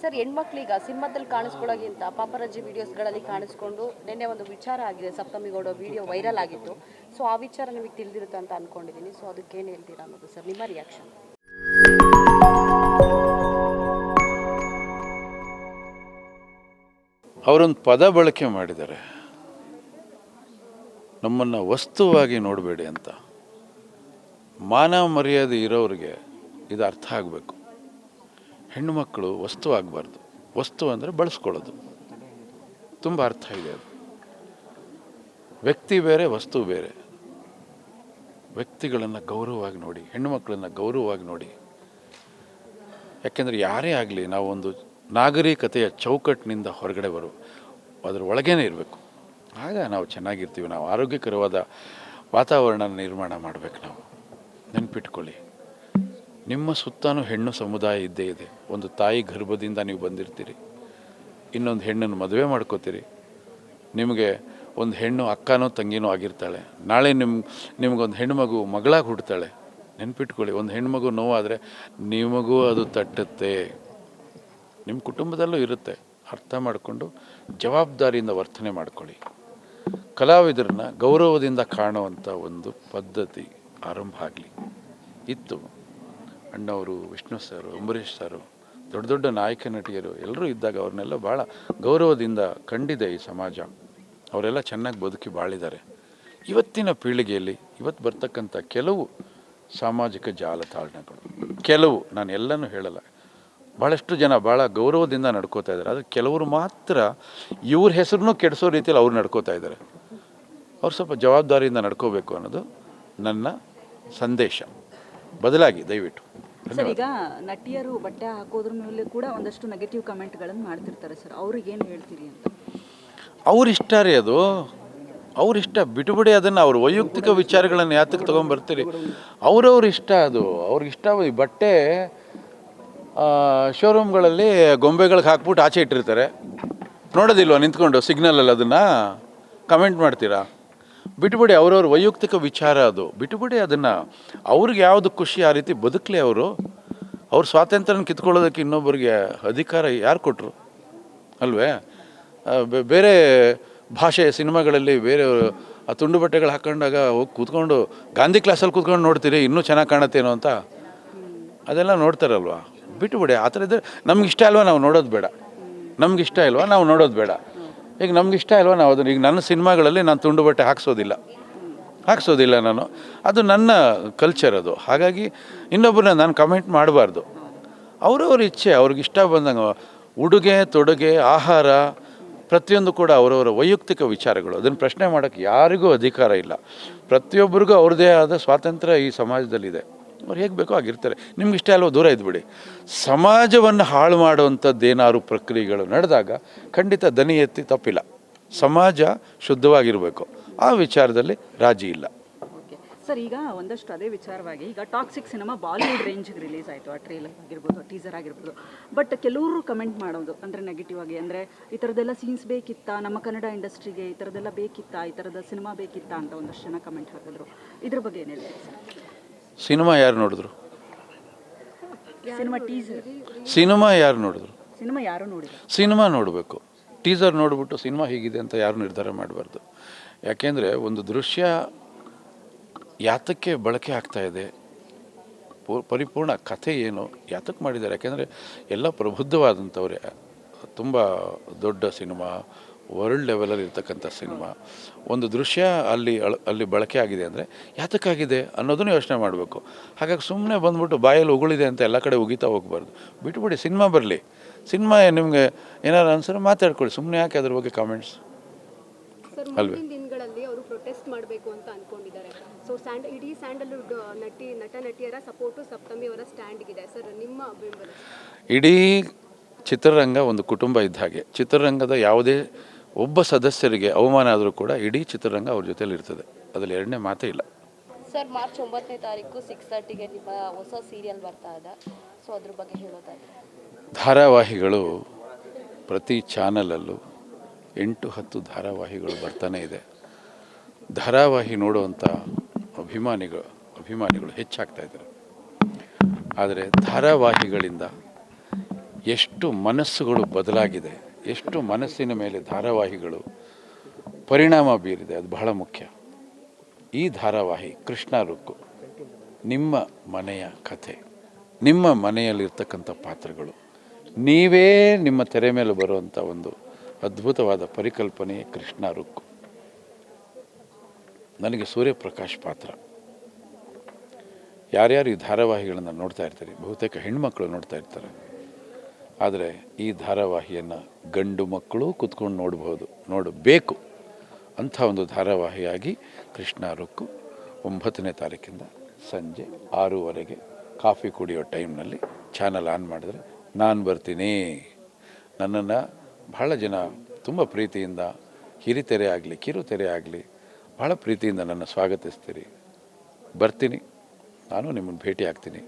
Sir, ಹೆಣ್ಮಕ್ಳೀಗ ಸಿನಿಮಾದಲ್ಲಿ ಕಾಣಿಸ್ಕೊಳ್ಳೋಕ್ಕಿಂತ ಪಾಪರಾಜಿ ವಿಡಿಯೋಸ್ಗಳಲ್ಲಿ ಕಾಣಿಸ್ಕೊಂಡು ನಿನ್ನೆ ಒಂದು ವಿಚಾರ ಆಗಿದೆ, ಸಪ್ತಮಿಗೌಡ ವಿಡಿಯೋ ವೈರಲ್ ಆಗಿತ್ತು. ಸೊ ಆ ವಿಚಾರ ನಿಮಗೆ ತಿಳಿದಿರುತ್ತೆ ಅಂತ ಅನ್ಕೊಂಡಿದ್ದೀನಿ. ಸೊ ಅದಕ್ಕೆ ಏನು ಹೇಳ್ತೀರಾ ಅನ್ನೋದು ಸರ್ ನಿಮ್ಮ ರಿಯಾಕ್ಷನ್? ಅವರೊಂದು ಪದ ಬಳಕೆ ಮಾಡಿದ್ದಾರೆ, ನಮ್ಮನ್ನು ವಸ್ತುವಾಗಿ ನೋಡಬೇಡಿ ಅಂತ. ಮಾನ ಮರ್ಯಾದೆ ಇರೋರಿಗೆ ಇದು ಅರ್ಥ ಆಗಬೇಕು. ಹೆಣ್ಣು ಮಕ್ಕಳು ವಸ್ತು ಆಗಬಾರ್ದು. ವಸ್ತು ಅಂದರೆ ಬಳಸ್ಕೊಳ್ಳೋದು. ತುಂಬ ಅರ್ಥ ಇದೆ ಅದು. ವ್ಯಕ್ತಿ ಬೇರೆ, ವಸ್ತು ಬೇರೆ. ವ್ಯಕ್ತಿಗಳನ್ನು ಗೌರವವಾಗಿ ನೋಡಿ, ಹೆಣ್ಣು ಮಕ್ಕಳನ್ನು ಗೌರವವಾಗಿ ನೋಡಿ. ಯಾಕೆಂದರೆ ಯಾರೇ ಆಗಲಿ, ನಾವು ಒಂದು ನಾಗರಿಕತೆಯ ಚೌಕಟ್ಟಿನಿಂದ ಹೊರಗಡೆ ಅದರ ಒಳಗೇನೆ ಇರಬೇಕು. ಆಗ ನಾವು ಚೆನ್ನಾಗಿರ್ತೀವಿ. ನಾವು ಆರೋಗ್ಯಕರವಾದ ವಾತಾವರಣ ನಿರ್ಮಾಣ ಮಾಡಬೇಕು. ನಾವು ನೆನ್ಪಿಟ್ಕೊಳ್ಳಿ, ನಿಮ್ಮ ಸುತ್ತಲೂ ಹೆಣ್ಣು ಸಮುದಾಯ ಇದ್ದೇ ಇದೆ. ಒಂದು ತಾಯಿ ಗರ್ಭದಿಂದ ನೀವು ಬಂದಿರ್ತೀರಿ, ಇನ್ನೊಂದು ಹೆಣ್ಣನ್ನು ಮದುವೆ ಮಾಡ್ಕೋತೀರಿ. ನಿಮಗೆ ಒಂದು ಹೆಣ್ಣು ಅಕ್ಕನೋ ತಂಗಿನೋ ಆಗಿರ್ತಾಳೆ. ನಾಳೆ ನಿಮಗೊಂದು ಹೆಣ್ಣುಮಗು ಮಗಳಾಗಿ ಹುಡ್ತಾಳೆ. ನೆನ್ಪಿಟ್ಕೊಳ್ಳಿ, ಒಂದು ಹೆಣ್ಮಗು ನೋವಾದರೆ ನಿಮಗೂ ಅದು ತಟ್ಟುತ್ತೆ, ನಿಮ್ಮ ಕುಟುಂಬದಲ್ಲೂ ಇರುತ್ತೆ. ಅರ್ಥ ಮಾಡಿಕೊಂಡು ಜವಾಬ್ದಾರಿಯಿಂದ ವರ್ತನೆ ಮಾಡ್ಕೊಳ್ಳಿ. ಕಲಾವಿದರನ್ನ ಗೌರವದಿಂದ ಕಾಣುವಂಥ ಒಂದು ಪದ್ಧತಿ ಆರಂಭ ಆಗಲಿ. ಇತ್ತು ಅಣ್ಣವರು, ವಿಷ್ಣು ಸರ್, ಅಂಬರೀಷ್ ಸರು, ದೊಡ್ಡ ದೊಡ್ಡ ನಾಯಕ ನಟಿಯರು ಎಲ್ಲರೂ ಇದ್ದಾಗ ಅವ್ರನ್ನೆಲ್ಲ ಭಾಳ ಗೌರವದಿಂದ ಕಂಡಿದೆ ಈ ಸಮಾಜ. ಅವರೆಲ್ಲ ಚೆನ್ನಾಗಿ ಬದುಕಿ ಬಾಳಿದ್ದಾರೆ. ಇವತ್ತಿನ ಪೀಳಿಗೆಯಲ್ಲಿ ಇವತ್ತು ಬರ್ತಕ್ಕಂಥ ಕೆಲವು ಸಾಮಾಜಿಕ ಜಾಲತಾಣಗಳು, ಕೆಲವು, ನಾನು ಎಲ್ಲನೂ ಹೇಳಲ್ಲ, ಭಾಳಷ್ಟು ಜನ ಭಾಳ ಗೌರವದಿಂದ ನಡ್ಕೋತಾ ಇದ್ದಾರೆ. ಆದರೆ ಕೆಲವರು ಮಾತ್ರ ಇವ್ರ ಹೆಸರನ್ನೂ ಕೆಡಿಸೋ ರೀತಿಯಲ್ಲಿ ಅವ್ರು ನಡ್ಕೋತಾ ಇದ್ದಾರೆ. ಅವ್ರು ಸ್ವಲ್ಪ ಜವಾಬ್ದಾರಿಯಿಂದ ನಡ್ಕೋಬೇಕು ಅನ್ನೋದು ನನ್ನ ಸಂದೇಶ. ಬದಲಾಗಿ ದಯವಿಟ್ಟು. ಸರ್, ಈಗ ನಟಿಯರು ಬಟ್ಟೆ ಹಾಕೋದ್ರ ಮೇಲೆ ಕೂಡ ಒಂದಷ್ಟು ನೆಗೆಟಿವ್ ಕಮೆಂಟ್ಗಳನ್ನು ಮಾಡ್ತಿರ್ತಾರೆ ಸರ್, ಅವ್ರಿಗೇನು ಹೇಳ್ತೀರಿ ಅಂತ? ಅವ್ರಿಷ್ಟ ರೀ, ಅದು ಅವ್ರಿಷ್ಟ. ಬಿಟ್ಟುಬಿಡಿ ಅದನ್ನು. ಅವ್ರ ವೈಯಕ್ತಿಕ ವಿಚಾರಗಳನ್ನು ಯಾತಕ್ಕೆ ತೊಗೊಂಬರ್ತೀರಿ? ಅವ್ರವ್ರ ಇಷ್ಟ ಅದು. ಅವ್ರಿಗಿಷ್ಟ. ಈ ಬಟ್ಟೆ ಶೋರೂಮ್ಗಳಲ್ಲಿ ಗೊಂಬೆಗಳಿಗೆ ಹಾಕ್ಬಿಟ್ಟು ಆಚೆ ಇಟ್ಟಿರ್ತಾರೆ, ನೋಡೋದಿಲ್ವ ನಿಂತ್ಕೊಂಡು ಸಿಗ್ನಲಲ್ಲಿ? ಅದನ್ನು ಕಮೆಂಟ್ ಮಾಡ್ತೀರಾ? ಬಿಟ್ಟುಬಿಡಿ. ಅವ್ರವ್ರ ವೈಯಕ್ತಿಕ ವಿಚಾರ ಅದು. ಬಿಟ್ಟುಬಿಡಿ ಅದನ್ನು. ಅವ್ರಿಗೆ ಯಾವುದು ಖುಷಿ ಆ ರೀತಿ ಬದುಕಲಿ. ಅವ್ರ ಸ್ವಾತಂತ್ರ್ಯನ ಕಿತ್ಕೊಳ್ಳೋದಕ್ಕೆ ಇನ್ನೊಬ್ಬರಿಗೆ ಅಧಿಕಾರ ಯಾರು ಕೊಟ್ಟರು? ಅಲ್ವೇ? ಬೇರೆ ಭಾಷೆಯ ಸಿನಿಮಾಗಳಲ್ಲಿ ಬೇರೆ ಆ ತುಂಡು ಬಟ್ಟೆಗಳು ಹಾಕೊಂಡಾಗ ಹೋಗಿ ಕೂತ್ಕೊಂಡು ಗಾಂಧಿ ಕ್ಲಾಸಲ್ಲಿ ಕೂತ್ಕೊಂಡು ನೋಡ್ತೀರಿ, ಇನ್ನೂ ಚೆನ್ನಾಗಿ ಕಾಣತ್ತೇನೋ ಅಂತ. ಅದೆಲ್ಲ ನೋಡ್ತಾರಲ್ವ? ಬಿಟ್ಟುಬಿಡಿ. ಆ ಥರ ಇದ್ದರೆ ನಮಗಿಷ್ಟ ಅಲ್ವಾ ನಾವು ನೋಡೋದು ಬೇಡ. ನಮಗಿಷ್ಟ ಇಲ್ವಾ ನಾವು ನೋಡೋದು ಬೇಡ. ಈಗ ನಮಗಿಷ್ಟ ಇಲ್ವಾ ನಾವು ಅದನ್ನು, ಈಗ ನನ್ನ ಸಿನಿಮಾಗಳಲ್ಲಿ ನಾನು ತುಂಡು ಬಟ್ಟೆ ಹಾಕ್ಸೋದಿಲ್ಲ ನಾನು. ಅದು ನನ್ನ ಕಲ್ಚರ್ ಅದು. ಹಾಗಾಗಿ ಇನ್ನೊಬ್ಬರನ್ನ ನಾನು ಕಮೆಂಟ್ ಮಾಡಬಾರ್ದು. ಅವ್ರವ್ರ ಇಚ್ಛೆ, ಅವ್ರಿಗಿಷ್ಟ ಬಂದಂಗೆ ಉಡುಗೆ ತೊಡುಗೆ, ಆಹಾರ, ಪ್ರತಿಯೊಂದು ಕೂಡ ಅವರವರ ವೈಯಕ್ತಿಕ ವಿಚಾರಗಳು. ಅದನ್ನು ಪ್ರಶ್ನೆ ಮಾಡೋಕ್ಕೆ ಯಾರಿಗೂ ಅಧಿಕಾರ ಇಲ್ಲ. ಪ್ರತಿಯೊಬ್ಬರಿಗೂ ಅವ್ರದ್ದೇ ಆದ ಸ್ವಾತಂತ್ರ್ಯ ಈ ಸಮಾಜದಲ್ಲಿದೆ. ಅವ್ರು ಹೇಗೆ ಬೇಕೋ ಆಗಿರ್ತಾರೆ. ನಿಮ್ಗೆ ಇಷ್ಟ ಅಲ್ವೋ ದೂರ ಇದ್ಬಿಡಿ. ಸಮಾಜವನ್ನು ಹಾಳು ಮಾಡುವಂಥದ್ದೇನಾದ್ರು ಪ್ರಕ್ರಿಯೆಗಳು ನಡೆದಾಗ ಖಂಡಿತ ದನಿ ಎತ್ತಿ ತಪ್ಪಿಲ್ಲ. ಸಮಾಜ ಶುದ್ಧವಾಗಿರಬೇಕು. ಆ ವಿಚಾರದಲ್ಲಿ ರಾಜಿ ಇಲ್ಲ. ಸರ್, ಈಗ ಒಂದಷ್ಟು ಅದೇ ವಿಚಾರವಾಗಿ, ಈಗ ಟಾಕ್ಸಿಕ್ ಸಿನಿಮಾ ಬಾಲಿವುಡ್ ರೇಂಜ್ಗೆ ರಿಲೀಸ್ ಆಯಿತು. ಆ ಟ್ರೇಲರ್ ಆಗಿರ್ಬೋದು, ಟೀಸರ್ ಆಗಿರ್ಬೋದು. ಬಟ್ ಕೆಲವರು ಕಮೆಂಟ್ ಮಾಡೋದು ಅಂದರೆ ನೆಗೆಟಿವ್ ಆಗಿ, ಅಂದರೆ ಈ ಥರದ್ದೆಲ್ಲ ಸೀನ್ಸ್ ಬೇಕಿತ್ತಾ, ನಮ್ಮ ಕನ್ನಡ ಇಂಡಸ್ಟ್ರಿಗೆ ಈ ಥರದ್ದೆಲ್ಲ ಬೇಕಿತ್ತಾ, ಈ ಥರದ ಸಿನಿಮಾ ಬೇಕಿತ್ತಾ ಅಂತ ಒಂದಷ್ಟು ಜನ ಕಮೆಂಟ್ ಹಾಕಿದ್ರು. ಇದ್ರ ಬಗ್ಗೆ ಏನು ಹೇಳ್ತೀವಿ ಸರ್? ಸಿನಿಮಾ ಯಾರು ನೋಡಿದ್ರು? Cinema teaser. ಸಿನಿಮಾ ಯಾರು ನೋಡಿದ್ರು? ಸಿನಿಮಾ ಯಾರು ನೋಡಿದ್ರು? ಸಿನಿಮಾ ನೋಡಬೇಕು. ಟೀಸರ್ ನೋಡಿಬಿಟ್ಟು ಸಿನಿಮಾ ಹೀಗಿದೆ ಅಂತ ಯಾರು ನಿರ್ಧಾರ ಮಾಡಬಾರ್ದು. ಯಾಕೆಂದರೆ ಒಂದು ದೃಶ್ಯ ಯಾತಕ್ಕೆ ಬಳಕೆ ಆಗ್ತಾ ಇದೆ, ಪರಿಪೂರ್ಣ ಕಥೆ ಏನು, ಯಾತಕ್ಕೆ ಮಾಡಿದ್ದಾರೆ? ಯಾಕೆಂದರೆ ಎಲ್ಲ ಪ್ರಬುದ್ಧವಾದಂಥವ್ರೆ. ತುಂಬ ದೊಡ್ಡ ಸಿನಿಮಾ, ವರ್ಲ್ಡ್ ಲೆವೆಲಲ್ಲಿ ಇರ್ತಕ್ಕಂಥ ಸಿನಿಮಾ. ಒಂದು ದೃಶ್ಯ ಅಲ್ಲಿ ಬಳಕೆ ಆಗಿದೆ ಅಂದರೆ ಯಾತಕ್ಕಾಗಿದೆ ಅನ್ನೋದನ್ನು ಯೋಚನೆ ಮಾಡಬೇಕು. ಹಾಗಾಗಿ ಸುಮ್ಮನೆ ಬಂದ್ಬಿಟ್ಟು ಬಾಯಲ್ಲಿ ಉಗುಳಿದೆ ಅಂತ ಎಲ್ಲ ಕಡೆ ಉಗಿತಾ ಹೋಗ್ಬಾರ್ದು. ಬಿಟ್ಬಿಡಿ, ಸಿನಿಮಾ ಬರಲಿ. ಸಿನಿಮಾ ನಿಮಗೆ ಏನಾರು ಅನ್ಸರೆ ಮಾತಾಡ್ಕೊಳ್ಳಿ. ಸುಮ್ಮನೆ ಯಾಕೆ ಅದ್ರ ಬಗ್ಗೆ ಕಾಮೆಂಟ್ಸ್? ಅಲ್ವೇ? ದಿನಗಳಲ್ಲಿ ಅವರು ಪ್ರೊಟೆಸ್ಟ್ ಮಾಡಬೇಕು ಅಂತ ಅನ್ಕೊಂಡಿದ್ದಾರೆ. ಸೊ ಇಡೀ ಸ್ಯಾಂಡಲ್ವುಡ್ ನಟ ನಟಿಯರ ಸಪೋರ್ಟು ಸಪ್ತಮಿ ಅವರ ಸ್ಟ್ಯಾಂಡ್ಗಿದೆ ಸರ್, ನಿಮ್ಮ ಬೆಂಬಲ? ಇಡೀ ಚಿತ್ರರಂಗ ಒಂದು ಕುಟುಂಬ ಇದ್ದ ಹಾಗೆ. ಚಿತ್ರರಂಗದ ಯಾವುದೇ ಒಬ್ಬ ಸದಸ್ಯರಿಗೆ ಅವಮಾನ ಆದರೂ ಕೂಡ ಇಡೀ ಚಿತ್ರರಂಗ ಅವ್ರ ಜೊತೆಲಿ ಇರ್ತದೆ. ಅದರಲ್ಲಿ ಎರಡನೇ ಮಾತೇ ಇಲ್ಲ. ಸರ್, ಮಾರ್ಚ್ 9ನೇ ತಾರೀಕು 6:30ಗೆ ನಿಮ್ಮ ಹೊಸ ಸೀರಿಯಲ್ ಬರ್ತಾ ಇದೆ. ಸೊ ಅದ್ರ ಬಗ್ಗೆ ಹೇಳೋದಾದ್ರೆ, ಧಾರಾವಾಹಿಗಳು ಪ್ರತಿ ಚಾನಲಲ್ಲೂ 8-10 ಧಾರಾವಾಹಿಗಳು ಬರ್ತಾನೆ ಇದೆ. ಧಾರಾವಾಹಿ ನೋಡುವಂಥ ಅಭಿಮಾನಿಗಳು ಹೆಚ್ಚಾಗ್ತಾ ಇದ್ದಾರೆ. ಆದರೆ ಧಾರಾವಾಹಿಗಳಿಂದ ಎಷ್ಟು ಮನಸ್ಸುಗಳು ಬದಲಾಗಿದೆ, ಎಷ್ಟು ಮನಸ್ಸಿನ ಮೇಲೆ ಧಾರಾವಾಹಿಗಳು ಪರಿಣಾಮ ಬೀರಿದೆ, ಅದು ಬಹಳ ಮುಖ್ಯ. ಈ ಧಾರಾವಾಹಿ ಕೃಷ್ಣ ರುಕ್ಕು ನಿಮ್ಮ ಮನೆಯ ಕಥೆ, ನಿಮ್ಮ ಮನೆಯಲ್ಲಿರ್ತಕ್ಕಂಥ ಪಾತ್ರಗಳು, ನೀವೇ ನಿಮ್ಮ ತೆರೆ ಮೇಲೆ ಬರುವಂಥ ಒಂದು ಅದ್ಭುತವಾದ ಪರಿಕಲ್ಪನೆ ಕೃಷ್ಣ ರುಕ್ಕು. ನನಗೆ ಸೂರ್ಯಪ್ರಕಾಶ್ ಪಾತ್ರ. ಯಾರ್ಯಾರು ಈ ಧಾರಾವಾಹಿಗಳನ್ನು ನೋಡ್ತಾ ಇರ್ತಾರೆ, ಬಹುತೇಕ ಹೆಣ್ಮಕ್ಳು ನೋಡ್ತಾ ಇರ್ತಾರೆ. ಆದರೆ ಈ ಧಾರಾವಾಹಿಯನ್ನು ಗಂಡು ಮಕ್ಕಳು ಕೂತ್ಕೊಂಡು ನೋಡಬೇಕು ಅಂಥ ಒಂದು ಧಾರಾವಾಹಿಯಾಗಿ ಕೃಷ್ಣ ರುಕ್ಕು 9ನೇ ತಾರೀಕಿಂದ ಸಂಜೆ 6:15 ಕಾಫಿ ಕುಡಿಯೋ ಟೈಮ್ನಲ್ಲಿ ಚಾನಲ್ ಆನ್ ಮಾಡಿದ್ರೆ ನಾನು ಬರ್ತೀನಿ. ನನ್ನನ್ನು ಬಹಳ ಜನ ತುಂಬ ಪ್ರೀತಿಯಿಂದ ಹಿರಿತೆರೆ ಆಗಲಿ ಕಿರುತೆರೆ ಆಗಲಿ ಭಾಳ ಪ್ರೀತಿಯಿಂದ ನನ್ನ ಸ್ವಾಗತಿಸ್ತೀರಿ. ಬರ್ತೀನಿ, ನಾನು ನಿಮ್ಮನ್ನು ಭೇಟಿ ಆಗ್ತೀನಿ.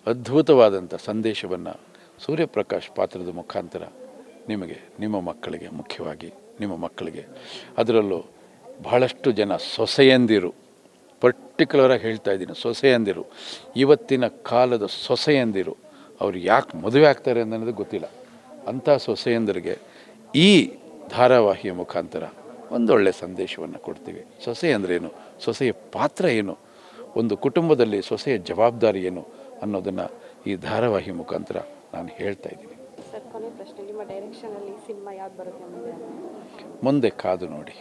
ಅದ್ಭುತವಾದಂಥ ಸಂದೇಶವನ್ನು ಸೂರ್ಯಪ್ರಕಾಶ್ ಪಾತ್ರದ ಮುಖಾಂತರ ನಿಮಗೆ, ನಿಮ್ಮ ಮಕ್ಕಳಿಗೆ, ಮುಖ್ಯವಾಗಿ ನಿಮ್ಮ ಮಕ್ಕಳಿಗೆ, ಅದರಲ್ಲೂ ಬಹಳಷ್ಟು ಜನ ಸೊಸೆಯಂದಿರು, ಪರ್ಟಿಕ್ಯುಲರಾಗಿ ಹೇಳ್ತಾ ಇದ್ದೀನಿ, ಸೊಸೆಯಂದಿರು, ಇವತ್ತಿನ ಕಾಲದ ಸೊಸೆಯಂದಿರು ಅವ್ರು ಯಾಕೆ ಮದುವೆ ಆಗ್ತಾರೆ ಅನ್ನೋದು ಗೊತ್ತಿಲ್ಲ. ಅಂಥ ಸೊಸೆಯಂದರಿಗೆ ಈ ಧಾರಾವಾಹಿಯ ಮುಖಾಂತರ ಒಂದೊಳ್ಳೆ ಸಂದೇಶವನ್ನು ಕೊಡ್ತೀವಿ. ಸೊಸೆ ಅಂದ್ರೇನು, ಸೊಸೆಯ ಪಾತ್ರ ಏನು, ಒಂದು ಕುಟುಂಬದಲ್ಲಿ ಸೊಸೆಯ ಜವಾಬ್ದಾರಿ ಏನು ಅನ್ನೋದನ್ನು ಈ ಧಾರಾವಾಹಿ ಮುಖಾಂತರ ನಾನು ಹೇಳ್ತಾ ಇದ್ದೀನಿ. ಸರ್, ಕೊನೆ ಪ್ರಶ್ನೆ, ನಿಮ್ಮ ಡೈರೆಕ್ಷನಲ್ಲಿ ಸಿನಿಮಾ ಯಾವ್ದು ಬರುತ್ತೆ ಮುಂದೆ ಕಾದು ನೋಡಿ.